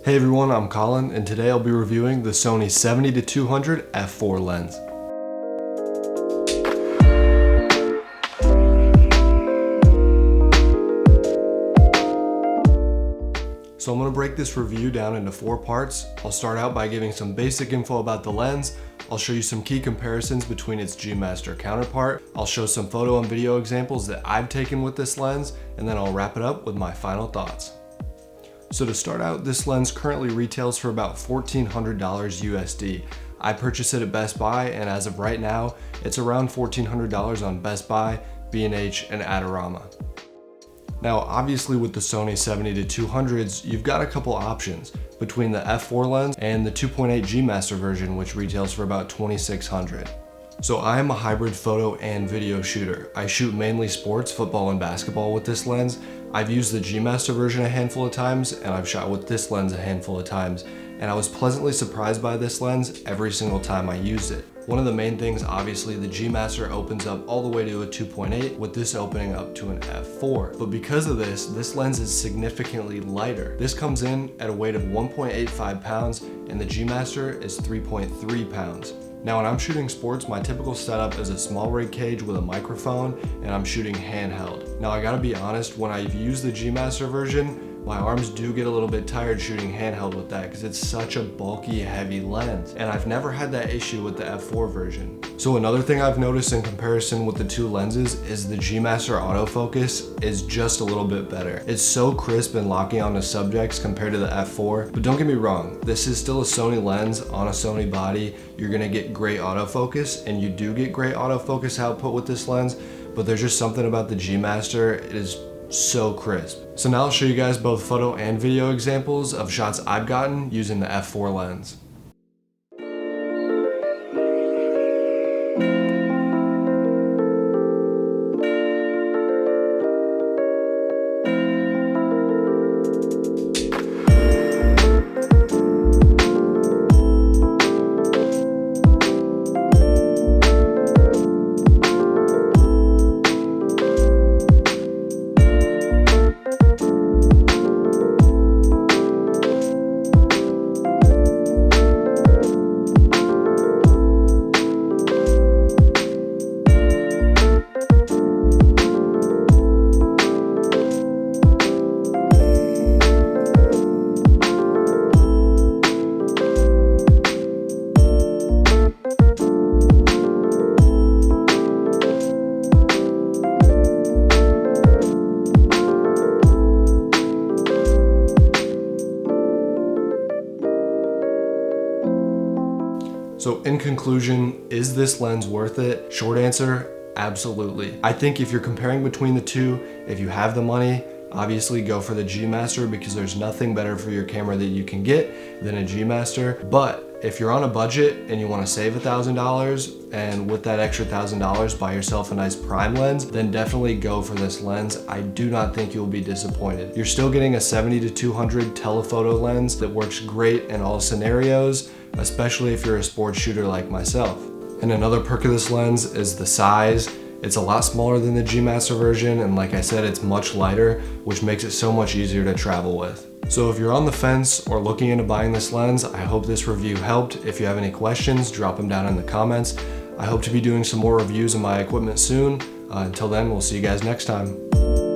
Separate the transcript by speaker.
Speaker 1: Hey everyone, I'm Collin, and today I'll be reviewing the Sony 70-200 f4 lens. So I'm going to break this review down into 4 parts. I'll start out by giving some basic info about the lens. I'll show you some key comparisons between its G Master counterpart. I'll show some photo and video examples that I've taken with this lens, and then I'll wrap it up with my final thoughts. So to start out, this lens currently retails for about $1,400 USD. I purchased it at Best Buy, and as of right now, it's around $1,400 on Best Buy, B&H, and Adorama. Now, obviously with the Sony 70-200s, you've got a couple options between the f4 lens and the 2.8 G Master version, which retails for about $2,600. So I am a hybrid photo and video shooter. I shoot mainly sports, football, and basketball with this lens. I've used the G Master version a handful of times, and I've shot with this lens a handful of times, and I was pleasantly surprised by this lens every single time I used it. One of the main things, obviously, the G Master opens up all the way to a 2.8, with this opening up to an f4. But because of this lens is significantly lighter. This comes in at a weight of 1.85 pounds, and the G Master is 3.3 pounds. Now, when I'm shooting sports, my typical setup is a small rig cage with a microphone, and I'm shooting handheld. Now, I gotta be honest, when I've used the G Master version, my arms do get a little bit tired shooting handheld with that because it's such a bulky, heavy lens, and I've never had that issue with the f4 version. So another thing I've noticed in comparison with the two lenses is the G Master autofocus is just a little bit better. It's so crisp and locking onto subjects compared to the f4, but don't get me wrong, this is still a Sony lens on a Sony body. You're gonna get great autofocus, and you do get great autofocus output with this lens, but there's just something about the G Master, it is so crisp. So now I'll show you guys both photo and video examples of shots I've gotten using the f4 lens. So in conclusion, is this lens worth it? Short answer, absolutely. I think if you're comparing between the two, if you have the money, obviously go for the G Master because there's nothing better for your camera that you can get than a G Master. But if you're on a budget and you want to save $1,000, and with that extra $1,000 buy yourself a nice prime lens, then definitely go for this lens. I do not think you'll be disappointed. You're still getting a 70-200 telephoto lens that works great in all scenarios, especially if you're a sports shooter like myself. And another perk of this lens is the size. It's a lot smaller than the G Master version, and like I said, it's much lighter, which makes it so much easier to travel with. So if you're on the fence or looking into buying this lens, I hope this review helped. If you have any questions, drop them down in the comments. I hope to be doing some more reviews of my equipment soon. Until then, we'll see you guys next time.